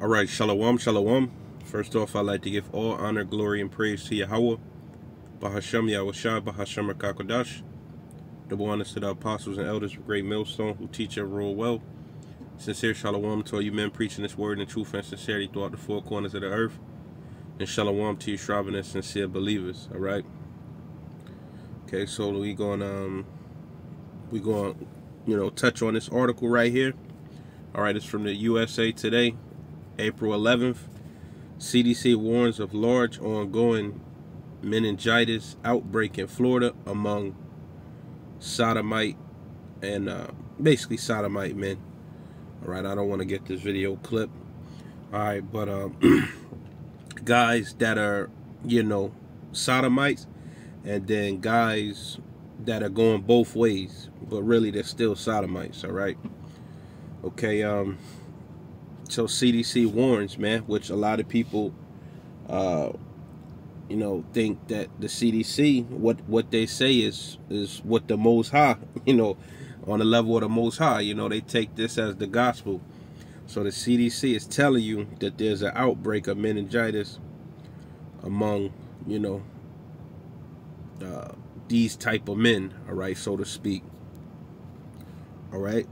All right, shalom, shalom. First off, I'd like to give all honor, glory, and praise to Yahweh, Bahashem Yahushua, Bahashem Rakakodash. Double honors to the apostles and elders of Great Millstone who teach and rule well. Sincere shalom to all you men preaching this word in truth and sincerity throughout the four corners of the earth. And shalom to you, Shravan and sincere believers. All right. Okay, so we going touch on this article right here. All right, it's from the USA Today, April 11th. CDC warns of large ongoing meningitis outbreak in Florida among sodomite and basically sodomite men. All right, I don't want to get this video clip. All right, but guys that are, sodomites, and then guys that are going both ways, but really they're still sodomites. All right. Okay. So CDC warns, man, which a lot of people, think that the CDC, what they say is what the Most High, on the level of the Most High, they take this as the gospel. So the CDC is telling you that there's an outbreak of meningitis among, these type of men, all right, so to speak. All right.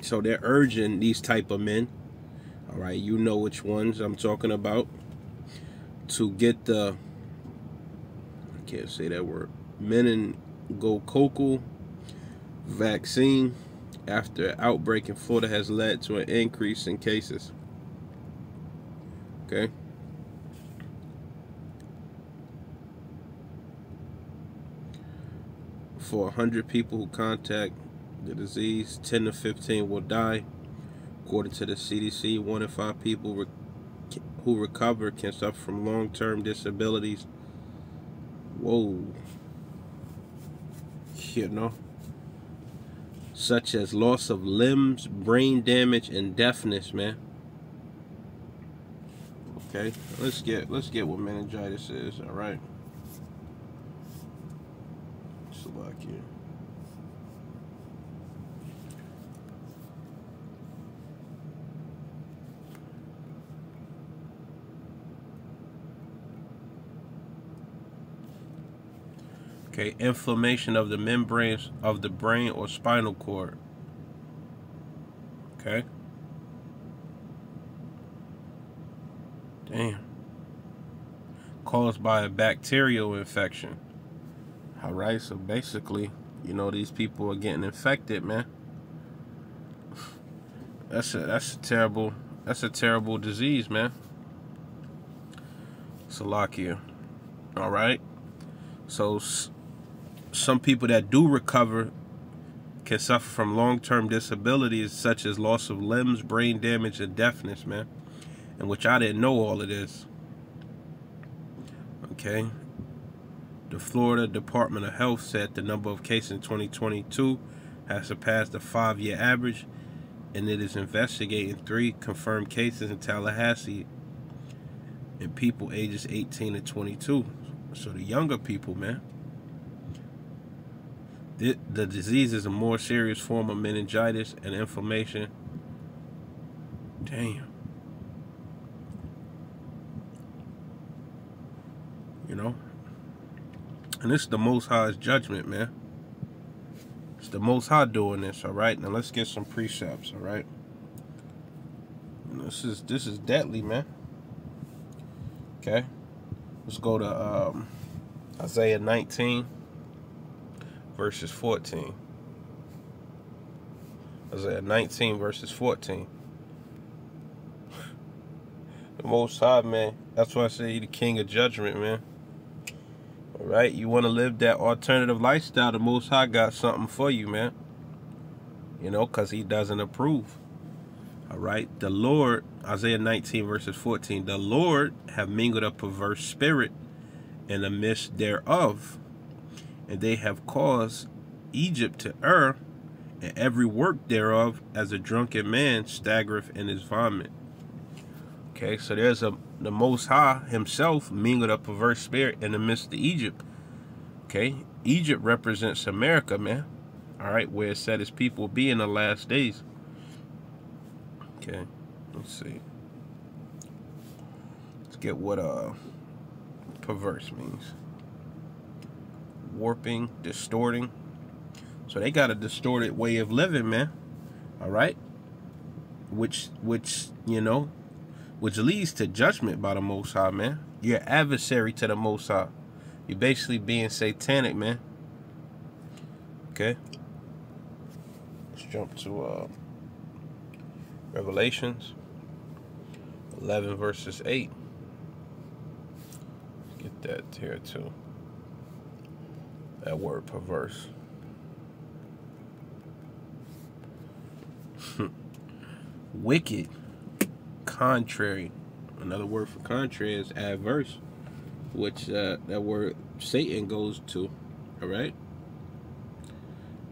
So they're urging these type of men, all right, you know which ones I'm talking about, to get the, I can't say that word, meningococcal vaccine after outbreak in Florida has led to an increase in cases. Okay. For 100 people who contact the disease, 10 to 15 will die. According to the CDC, 1 in 5 people who recover can suffer from long-term disabilities. Whoa. Such as loss of limbs, brain damage, and deafness, man. Okay, let's get what meningitis is, all right? Select here. Okay, inflammation of the membranes of the brain or spinal cord. Okay. Damn. Caused by a bacterial infection. All right, so basically, these people are getting infected, man. That's a terrible disease, man. Salakia. All right. So some people that do recover can suffer from long-term disabilities such as loss of limbs, brain damage, and deafness, man. And which I didn't know all of this. Okay. The Florida Department of Health said the number of cases in 2022 has surpassed the 5-year average, and it is investigating 3 confirmed cases in Tallahassee in people ages 18 to 22. So the younger people, man. The disease is a more serious form of meningitis and inflammation. Damn. And this is the Most High's judgment, man. It's the Most High doing this, all right? Now let's get some precepts, all right? This is deadly, man. Okay. Let's go to Isaiah 19, verses 14. Isaiah 19, verses 14. The Most High, man. That's why I say he's the King of Judgment, man. All right? You want to live that alternative lifestyle, the Most High got something for you, man. Because he doesn't approve. All right? The Lord, Isaiah 19, verses 14. The Lord have mingled a perverse spirit in the midst thereof, and they have caused Egypt to err, and every work thereof as a drunken man staggereth in his vomit. Okay, so there's the Most High himself mingled a perverse spirit in the midst of Egypt. Okay, Egypt represents America, man. All right, where it said his people will be in the last days. Okay, let's see. Let's get what perverse means. Warping, distorting. So they got a distorted way of living, man. All right, which you know, which leads to judgment by the Most High, man. You're adversary to the Most High. You're basically being satanic, man. Okay. Let's jump to Revelations 11 verses 8. Get that here too. That word perverse. Wicked, contrary. Another word for contrary is adverse, which that word Satan goes to. All right.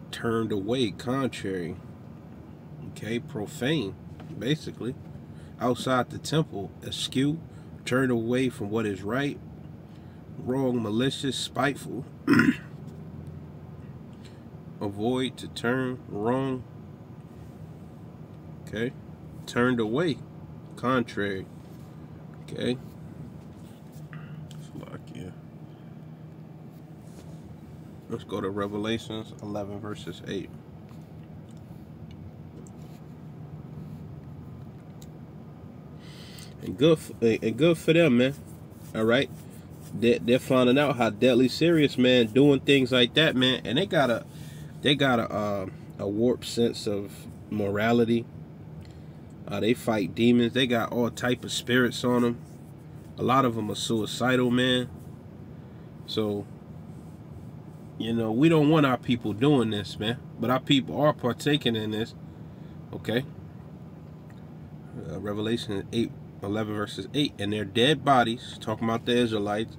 Turned away, contrary. Okay, profane, basically. Outside the temple, askew, turned away from what is right, wrong, malicious, spiteful. Avoid, to turn, wrong. Okay, turned away, contrary. Okay. Let's go to Revelations 11 verses 8. And good for them, man. All right, they're finding out how deadly serious, man, doing things like that, man. And they got a warped sense of morality. They fight demons. They got all type of spirits on them. A lot of them are suicidal, man. So, you know, we don't want our people doing this, man. But our people are partaking in this. Okay. Revelation 11 verses 8. And their dead bodies, talking about the Israelites,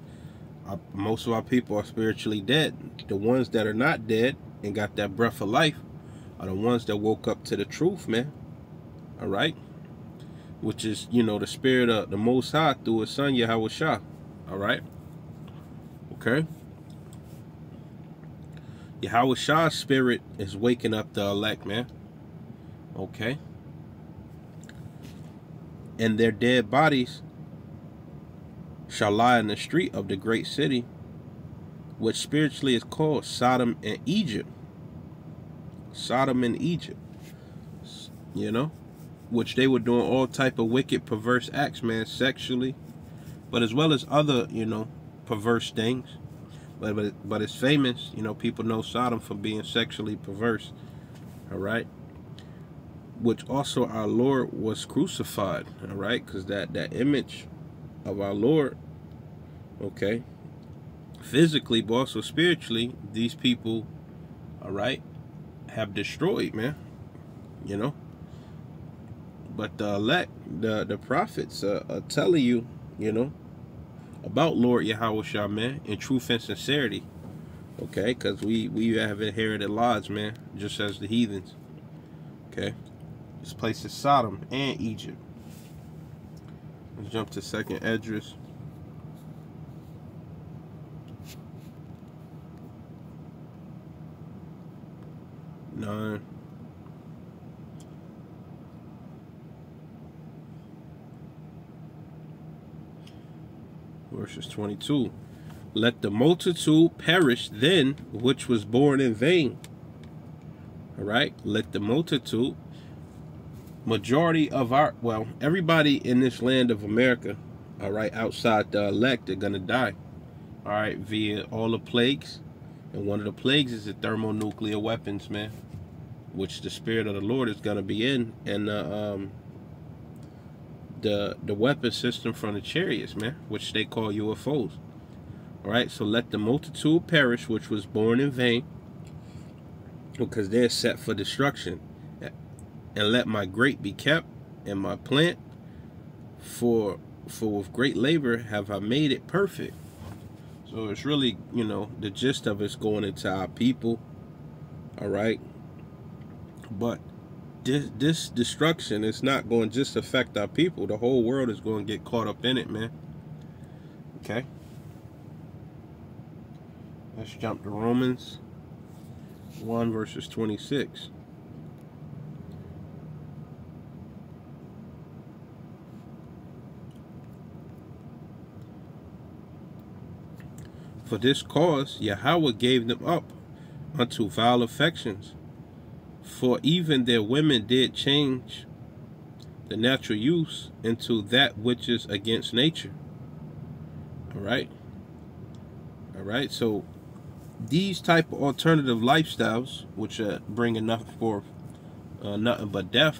most of our people are spiritually dead. The ones that are not dead and got that breath of life are the ones that woke up to the truth, man. All right. Which is, you know, the spirit of the Most High through his son, Yahweh Shah. All right. Okay. Yahweh Shah's spirit is waking up the elect, man. Okay. And their dead bodies shall lie in the street of the great city, which spiritually is called Sodom and Egypt. Sodom and Egypt. You know, which they were doing all type of wicked, perverse acts, man, sexually, but as well as other, you know, perverse things. But it's famous, you know, people know Sodom for being sexually perverse. All right. Which also our Lord was crucified. All right. Because that image of our Lord, okay, physically, but also spiritually, these people, all right, have destroyed, man. You know. But the elect, the prophets are telling you, you know, about Lord Yahweh Shah, man, in truth and sincerity. Okay, because we have inherited laws, man, just as the heathens. Okay, this place is Sodom and Egypt. Let's jump to 2nd Esdras. Nine. Verses 22. Let the multitude perish then, which was born in vain. All right. Let the multitude, majority of our, well, everybody in this land of America, all right, outside the elect, are going to die. All right. Via all the plagues. And one of the plagues is the thermonuclear weapons, man, which the spirit of the Lord is going to be in. And the weapon system from the chariots, man, which they call UFOs. All right, so let the multitude perish, which was born in vain, because they're set for destruction. And let my grape be kept, and my plant, for with great labor have I made it perfect. So it's really, you know, the gist of it's going into our people. All right, but this destruction is not going to just affect our people. The whole world is going to get caught up in it, man. Okay. Let's jump to Romans 1 verses 26. For this cause Yahweh gave them up unto vile affections, for even their women did change the natural use into that which is against nature. All right. So these type of alternative lifestyles, which bring enough for nothing but death,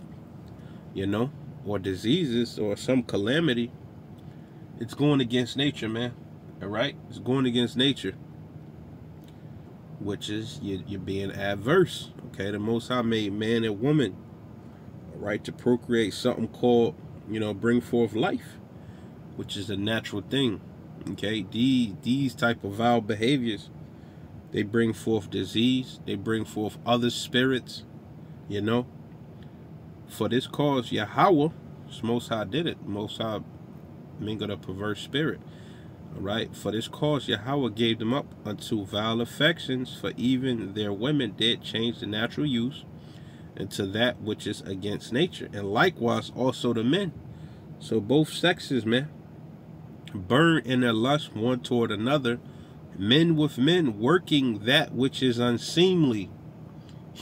you know, or diseases or some calamity, it's going against nature, man. All right, it's going against nature, which is you're being adverse. Okay, the Most High made man and woman, all right, to procreate something called, you know, bring forth life, which is a natural thing. Okay, these type of vile behaviors, they bring forth disease, they bring forth other spirits, you know. For this cause Yahweh, Most High did it. Most High mingled a perverse spirit. All right, for this cause Yahweh gave them up unto vile affections, for even their women did change the natural use into that which is against nature, and likewise also the men. So both sexes, man, burn in their lust one toward another, men with men, working that which is unseemly.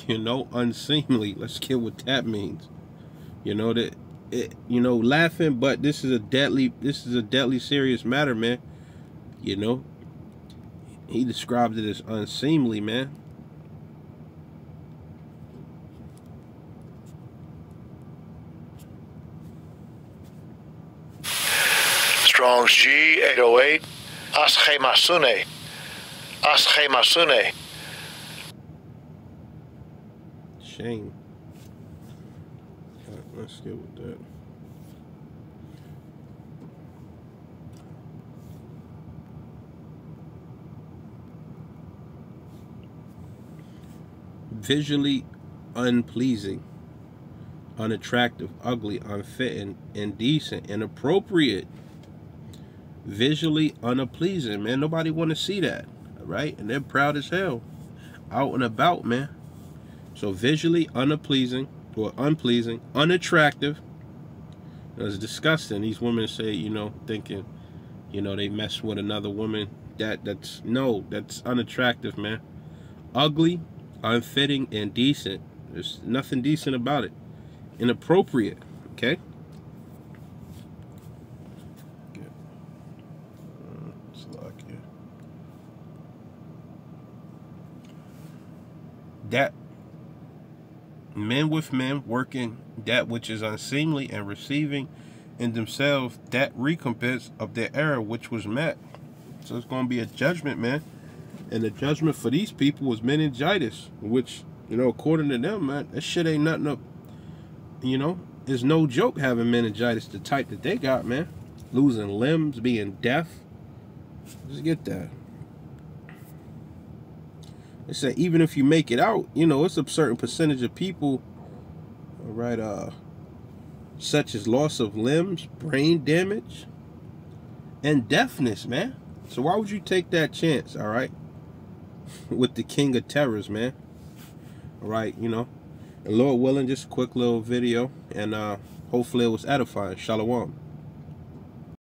You know, unseemly. Let's get what that means. You know that you know, laughing, but this is a deadly serious matter, man. You know, he described it as unseemly, man. Strong's G808. Asche Masune. Shame. Let's get with that. Visually unpleasing, unattractive, ugly, unfitting, indecent, inappropriate. Visually unpleasing, man. Nobody want to see that, right? And they're proud as hell, out and about, man. So visually unpleasing or unpleasing, unattractive. It's disgusting. These women say, you know, thinking, you know, they mess with another woman. That's unattractive, man. Ugly, unfitting, indecent. There's nothing decent about it. Inappropriate, okay? That men with men working that which is unseemly and receiving in themselves that recompense of their error which was met. So it's going to be a judgment, man. And the judgment for these people was meningitis, which, you know, according to them, man, that shit ain't nothing up, you know. It's no joke having meningitis, the type that they got, man. Losing limbs, being deaf. Just get that. They say even if you make it out, you know, it's a certain percentage of people, all right, such as loss of limbs, brain damage, and deafness, man. So why would you take that chance, all right, with the king of terrors, man? All right, you know, and Lord willing, just a quick little video, and hopefully it was edifying. Shalom.